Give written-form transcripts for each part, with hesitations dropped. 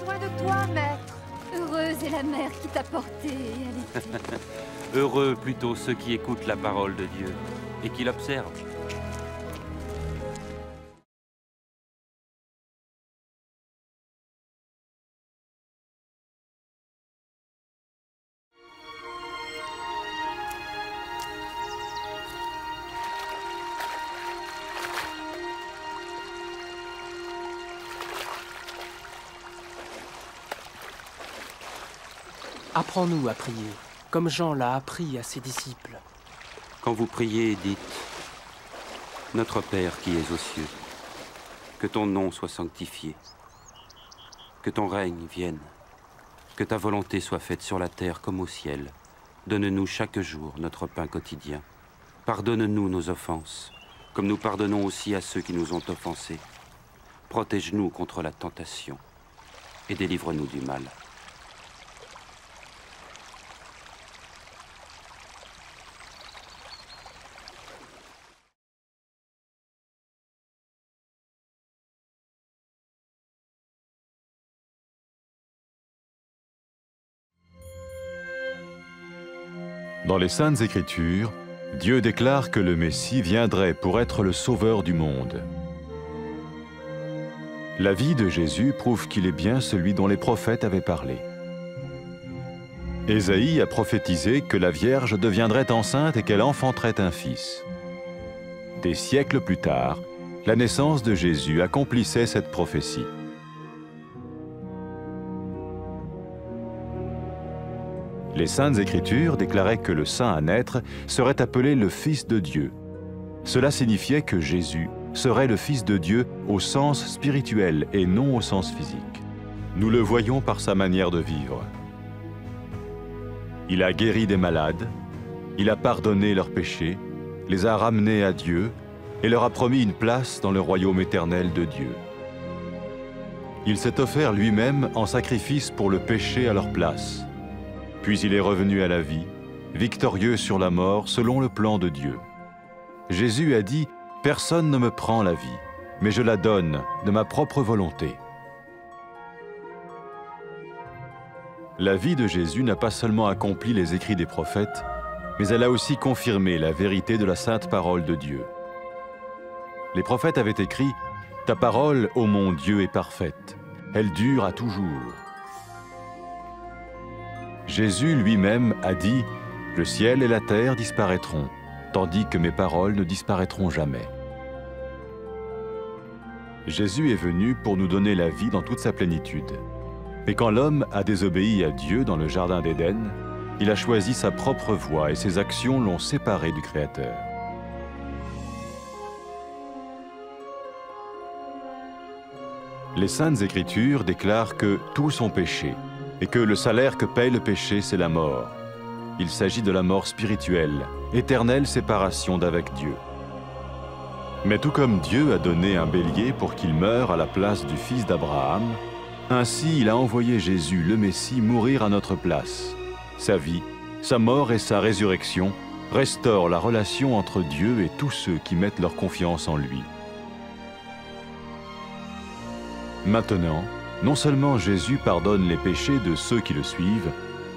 soin de toi, maître. Heureuse est la mère qui t'a porté et allaité. Heureux plutôt ceux qui écoutent la parole de Dieu et qui l'observent. Apprends-nous à prier, comme Jean l'a appris à ses disciples. Quand vous priez, dites « Notre Père qui es aux cieux, que ton nom soit sanctifié, que ton règne vienne, que ta volonté soit faite sur la terre comme au ciel. Donne-nous chaque jour notre pain quotidien. Pardonne-nous nos offenses, comme nous pardonnons aussi à ceux qui nous ont offensés. Protège-nous contre la tentation et délivre-nous du mal. » Dans les Saintes Écritures, Dieu déclare que le Messie viendrait pour être le sauveur du monde. La vie de Jésus prouve qu'il est bien celui dont les prophètes avaient parlé. Ésaïe a prophétisé que la Vierge deviendrait enceinte et qu'elle enfanterait un fils. Des siècles plus tard, la naissance de Jésus accomplissait cette prophétie. Les Saintes Écritures déclaraient que le saint à naître serait appelé le Fils de Dieu. Cela signifiait que Jésus serait le Fils de Dieu au sens spirituel et non au sens physique. Nous le voyons par sa manière de vivre. Il a guéri des malades, il a pardonné leurs péchés, les a ramenés à Dieu et leur a promis une place dans le royaume éternel de Dieu. Il s'est offert lui-même en sacrifice pour le péché à leur place. Puis il est revenu à la vie, victorieux sur la mort selon le plan de Dieu. Jésus a dit « Personne ne me prend la vie, mais je la donne de ma propre volonté. » La vie de Jésus n'a pas seulement accompli les écrits des prophètes, mais elle a aussi confirmé la vérité de la sainte parole de Dieu. Les prophètes avaient écrit « Ta parole, ô mon Dieu, est parfaite, elle dure à toujours. » Jésus lui-même a dit « Le ciel et la terre disparaîtront, tandis que mes paroles ne disparaîtront jamais. » Jésus est venu pour nous donner la vie dans toute sa plénitude. Mais quand l'homme a désobéi à Dieu dans le jardin d'Éden, il a choisi sa propre voie et ses actions l'ont séparé du Créateur. Les Saintes Écritures déclarent que tous ont péché et que le salaire que paye le péché, c'est la mort. Il s'agit de la mort spirituelle, éternelle séparation d'avec Dieu. Mais tout comme Dieu a donné un bélier pour qu'il meure à la place du fils d'Abraham, ainsi il a envoyé Jésus, le Messie, mourir à notre place. Sa vie, sa mort et sa résurrection restaurent la relation entre Dieu et tous ceux qui mettent leur confiance en lui. Maintenant, non seulement Jésus pardonne les péchés de ceux qui le suivent,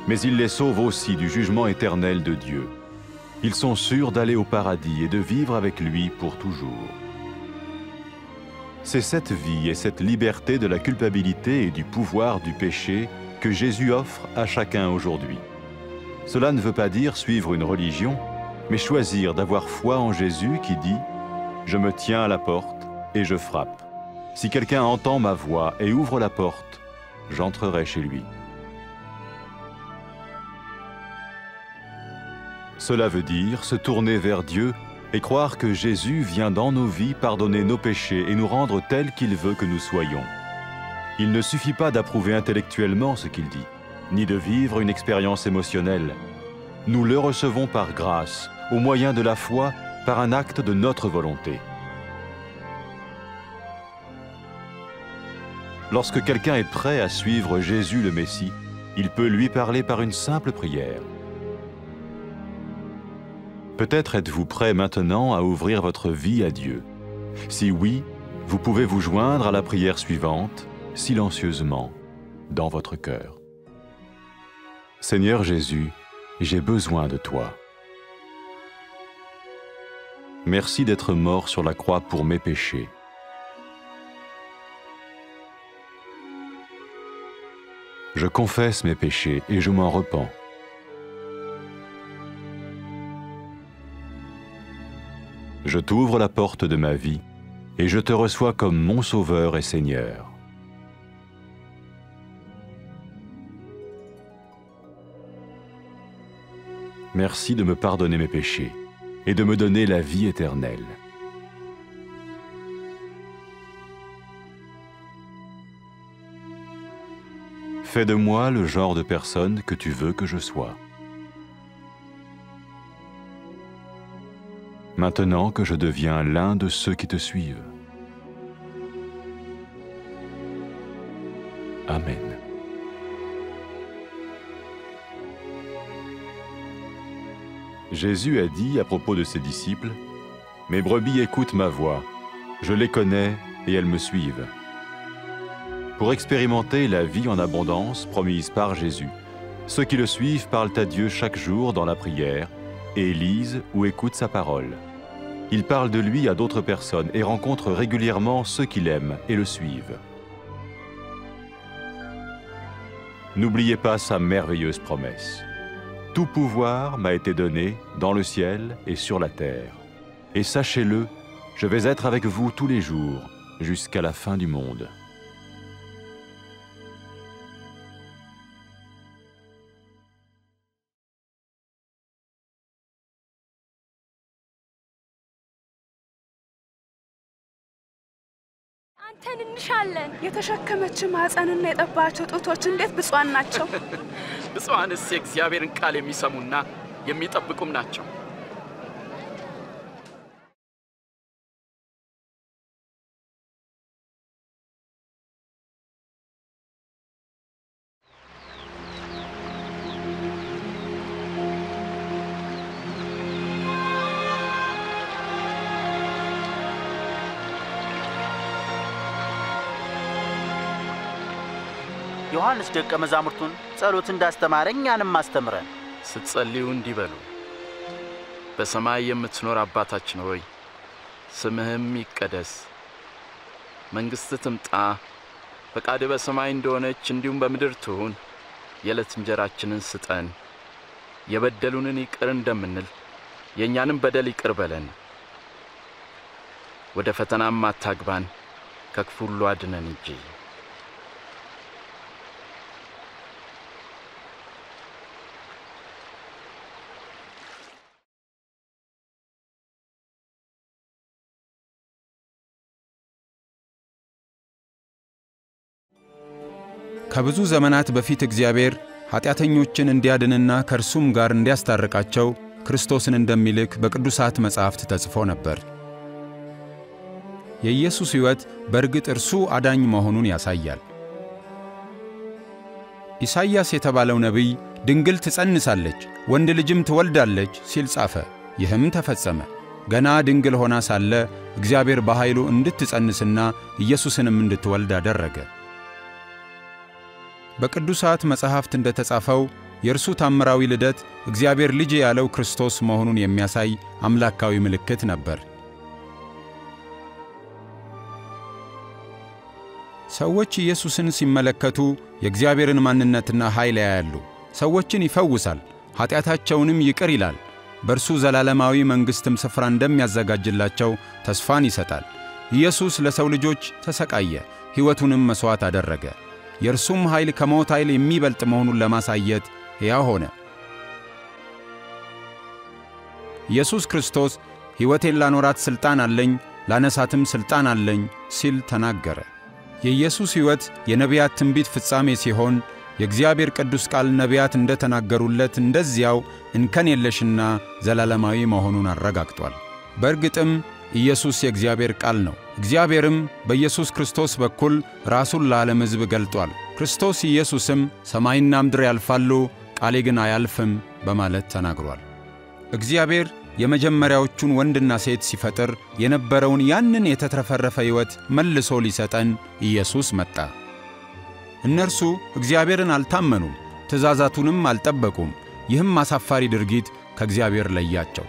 mais il les sauve aussi du jugement éternel de Dieu. Ils sont sûrs d'aller au paradis et de vivre avec lui pour toujours. C'est cette vie et cette liberté de la culpabilité et du pouvoir du péché que Jésus offre à chacun aujourd'hui. Cela ne veut pas dire suivre une religion, mais choisir d'avoir foi en Jésus qui dit « Je me tiens à la porte et je frappe. Si quelqu'un entend ma voix et ouvre la porte, j'entrerai chez lui. » Cela veut dire se tourner vers Dieu et croire que Jésus vient dans nos vies pardonner nos péchés et nous rendre tels qu'il veut que nous soyons. Il ne suffit pas d'approuver intellectuellement ce qu'il dit, ni de vivre une expérience émotionnelle. Nous le recevons par grâce, au moyen de la foi, par un acte de notre volonté. Lorsque quelqu'un est prêt à suivre Jésus le Messie, il peut lui parler par une simple prière. Peut-être êtes-vous prêt maintenant à ouvrir votre vie à Dieu. Si oui, vous pouvez vous joindre à la prière suivante, silencieusement. dans votre cœur. Seigneur Jésus, j'ai besoin de toi. Merci d'être mort sur la croix pour mes péchés. Je confesse mes péchés et je m'en repens. Je t'ouvre la porte de ma vie et je te reçois comme mon Sauveur et Seigneur. Merci de me pardonner mes péchés et de me donner la vie éternelle. Fais de moi le genre de personne que tu veux que je sois. Maintenant que je deviens l'un de ceux qui te suivent. Amen. Jésus a dit à propos de ses disciples, « Mes brebis écoutent ma voix, je les connais et elles me suivent. » Pour expérimenter la vie en abondance promise par Jésus, ceux qui le suivent parlent à Dieu chaque jour dans la prière et lisent ou écoutent sa parole. Ils parlent de lui à d'autres personnes et rencontrent régulièrement ceux qui l'aiment et le suivent. N'oubliez pas sa merveilleuse promesse. Tout pouvoir m'a été donné dans le ciel et sur la terre. Et sachez-le, je vais être avec vous tous les jours, jusqu'à la fin du monde. አንተን እንሻለን የተሸከመች ማህፀንና የጠባቸው ጡቶች እንዴት ብፁዓን ናቸው ብፁዓንስ የእግዚአብሔርን ቃል የሚሰሙና የሚጠብቁም ናቸው ዮሐንስ ደቀ መዛሙርቱን ጸሎት እንዳስተማረኝ እኛንም አስተምረን ስትጸልዩ እንዲበሉ በሰማይ የምትኖር አባታችን ሆይ ስምህም ይቀደስ መንግሥትህ ትምጣ ፈቃድህ በሰማይ እንደሆነች እንዲሁም በምድር ትሁን የዕለት እንጀራችንን ስጠን የበደሉንን ይቅር እንደምንል የእኛንም በደል ይቅር በለን ወደ ፈተናም አታግባን ከክፉ ሁሉ አድነን እንጂ ከብዙ ዘመናት በፊት እግዚአብሔር ኃጢአተኞችን እንዲያድንና ከእርሱም ጋር እንዲያስታርቃቸው ክርስቶስን እንደሚልክ በቅዱሳት መጻሕፍት ተጽፎ ነበር። የኢየሱስ ሕይወት በእርግጥ እርሱ አዳኝ መሆኑን ያሳያል። ኢሳይያስ የተባለው ነቢይ ድንግል ትጸንሳለች፣ ወንድ ልጅም ትወልዳለች ሲል ጻፈ። ይህም ተፈጸመ። ገና ድንግል ሆና ሳለ እግዚአብሔር በኃይሉ እንድትጸንስና ኢየሱስንም እንድትወልድ አደረገ። በቅዱሳት መጻሕፍት እንደተጻፈው የእርሱ ታምራዊ ልደት እግዚአብሔር ልጅ ያለው ክርስቶስ መሆኑን የሚያሳይ አምላካዊ ምልክት ነበር። ሰዎች ኢየሱስን ሲመለከቱ የእግዚአብሔርን ማንነትና ኃይል ያያሉ። ሰዎችን ይፈውሳል፣ ኃጢአታቸውንም ይቅር ይላል። በእርሱ ዘላለማዊ መንግሥትም ስፍራ እንደሚያዘጋጅላቸው ተስፋን ይሰጣል። ኢየሱስ ለሰው ልጆች ተሰቃየ፣ ሕይወቱንም መሥዋዕት አደረገ። የእርሱም ኃይል ከሞት ኃይል የሚበልጥ መሆኑን ለማሳየት ሕያው ሆነ። ኢየሱስ ክርስቶስ ሕይወቴን ላኖራት ሥልጣን አለኝ፣ ላነሳትም ሥልጣን አለኝ ሲል ተናገረ። የኢየሱስ ሕይወት የነቢያት ትንቢት ፍጻሜ ሲሆን የእግዚአብሔር ቅዱስ ቃል ነቢያት እንደተናገሩለት እንደዚያው እንከን የለሽና ዘላለማዊ መሆኑን አረጋግጧል። በእርግጥም ኢየሱስ የእግዚአብሔር ቃል ነው። እግዚአብሔርም በኢየሱስ ክርስቶስ በኩል ራሱን ለዓለም ሕዝብ ገልጧል። ክርስቶስ ኢየሱስም ሰማይና ምድር ያልፋሉ፣ ቃሌ ግን አያልፍም በማለት ተናግሯል። እግዚአብሔር የመጀመሪያዎቹን ወንድና ሴት ሲፈጥር የነበረውን ያንን የተትረፈረፈ ሕይወት መልሶ ሊሰጠን ኢየሱስ መጣ። እነርሱ እግዚአብሔርን አልታመኑም፣ ትእዛዛቱንም አልጠበቁም። ይህም አሳፋሪ ድርጊት ከእግዚአብሔር ለያቸው።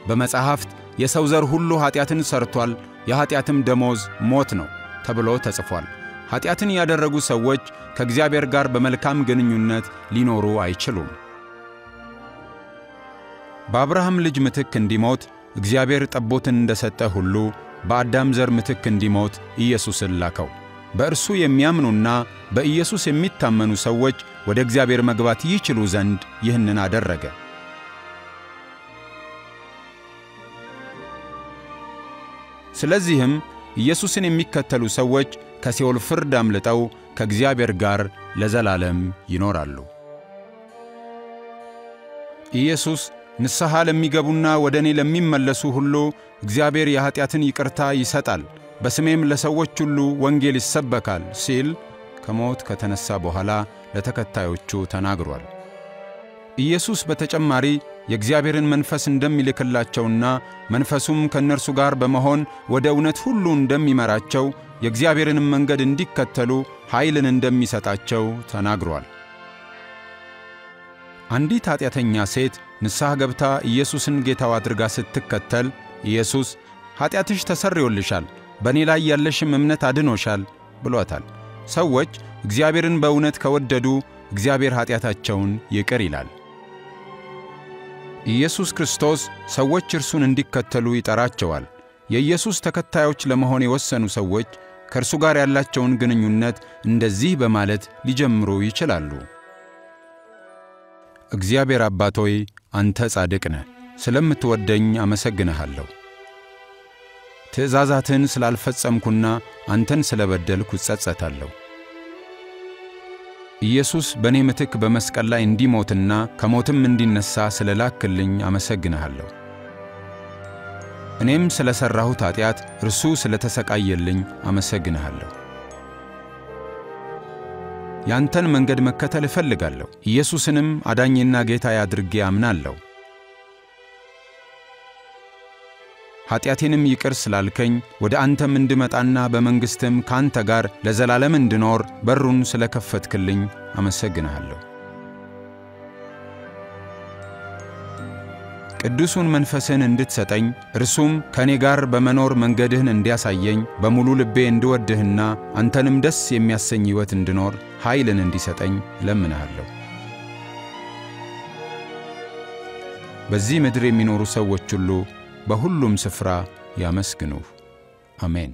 በመጽሐፍት የሰው ዘር ሁሉ ኃጢአትን ሰርቷል፣ የኃጢአትም ደሞዝ ሞት ነው ተብሎ ተጽፏል። ኃጢአትን ያደረጉ ሰዎች ከእግዚአብሔር ጋር በመልካም ግንኙነት ሊኖሩ አይችሉም። በአብርሃም ልጅ ምትክ እንዲሞት እግዚአብሔር ጠቦትን እንደሰጠ ሁሉ በአዳም ዘር ምትክ እንዲሞት ኢየሱስን ላከው። በእርሱ የሚያምኑና በኢየሱስ የሚታመኑ ሰዎች ወደ እግዚአብሔር መግባት ይችሉ ዘንድ ይህንን አደረገ። ስለዚህም ኢየሱስን የሚከተሉ ሰዎች ከሲኦል ፍርድ አምልጠው ከእግዚአብሔር ጋር ለዘላለም ይኖራሉ። ኢየሱስ ንስሐ ለሚገቡና ወደ እኔ ለሚመለሱ ሁሉ እግዚአብሔር የኃጢአትን ይቅርታ ይሰጣል፣ በስሜም ለሰዎች ሁሉ ወንጌል ይሰበካል ሲል ከሞት ከተነሳ በኋላ ለተከታዮቹ ተናግሯል። ኢየሱስ በተጨማሪ የእግዚአብሔርን መንፈስ እንደሚልክላቸውና መንፈሱም ከእነርሱ ጋር በመሆን ወደ እውነት ሁሉ እንደሚመራቸው የእግዚአብሔርንም መንገድ እንዲከተሉ ኃይልን እንደሚሰጣቸው ተናግሯል። አንዲት ኃጢአተኛ ሴት ንስሐ ገብታ ኢየሱስን ጌታዋ አድርጋ ስትከተል ኢየሱስ ኃጢአትሽ ተሰርዮልሻል፣ በእኔ ላይ ያለሽም እምነት አድኖሻል ብሏታል። ሰዎች እግዚአብሔርን በእውነት ከወደዱ እግዚአብሔር ኃጢአታቸውን ይቅር ይላል። ኢየሱስ ክርስቶስ ሰዎች እርሱን እንዲከተሉ ይጠራቸዋል። የኢየሱስ ተከታዮች ለመሆን የወሰኑ ሰዎች ከእርሱ ጋር ያላቸውን ግንኙነት እንደዚህ በማለት ሊጀምሩ ይችላሉ። እግዚአብሔር አባት ሆይ፣ አንተ ጻድቅ ነህ፣ ስለምትወደኝ አመሰግንሃለሁ። ትእዛዛትን ስላልፈጸምኩና አንተን ስለበደልኩ እጸጸታለሁ። ኢየሱስ በእኔ ምትክ በመስቀል ላይ እንዲሞትና ከሞትም እንዲነሣ ስለላክልኝ አመሰግንሃለሁ። እኔም ስለ ሠራሁት ኃጢአት እርሱ ስለ ተሰቃየልኝ አመሰግንሃለሁ። ያንተን መንገድ መከተል እፈልጋለሁ። ኢየሱስንም አዳኝና ጌታዬ አድርጌ አምናለሁ። ኃጢአቴንም ይቅር ስላልከኝ ወደ አንተም እንድመጣና በመንግሥትም ካንተ ጋር ለዘላለም እንድኖር በሩን ስለከፈትክልኝ አመሰግንሃለሁ። ቅዱሱን መንፈስን እንድትሰጠኝ እርሱም ከኔ ጋር በመኖር መንገድህን እንዲያሳየኝ በሙሉ ልቤ እንድወድህና አንተንም ደስ የሚያሰኝ ሕይወት እንድኖር ኃይልን እንዲሰጠኝ እለምንሃለሁ። በዚህ ምድር የሚኖሩ ሰዎች ሁሉ በሁሉም ስፍራ ያመስግኑህ። አሜን።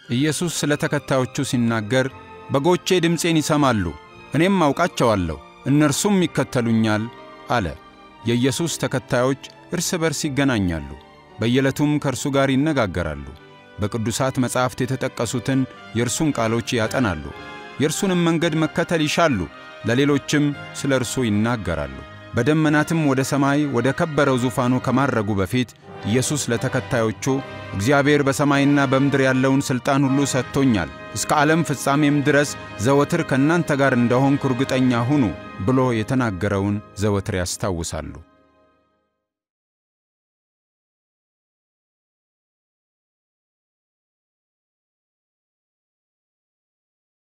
ኢየሱስ ስለ ተከታዮቹ ሲናገር በጎቼ ድምፄን ይሰማሉ፣ እኔም አውቃቸዋለሁ፣ እነርሱም ይከተሉኛል አለ። የኢየሱስ ተከታዮች እርስ በርስ ይገናኛሉ፣ በየዕለቱም ከእርሱ ጋር ይነጋገራሉ። በቅዱሳት መጻሕፍት የተጠቀሱትን የእርሱን ቃሎች ያጠናሉ፣ የእርሱንም መንገድ መከተል ይሻሉ፣ ለሌሎችም ስለ እርሱ ይናገራሉ። በደመናትም ወደ ሰማይ ወደ ከበረው ዙፋኑ ከማረጉ በፊት ኢየሱስ ለተከታዮቹ እግዚአብሔር በሰማይና በምድር ያለውን ሥልጣን ሁሉ ሰጥቶኛል፣ እስከ ዓለም ፍጻሜም ድረስ ዘወትር ከእናንተ ጋር እንደሆንኩ እርግጠኛ ሁኑ ብሎ የተናገረውን ዘወትር ያስታውሳሉ።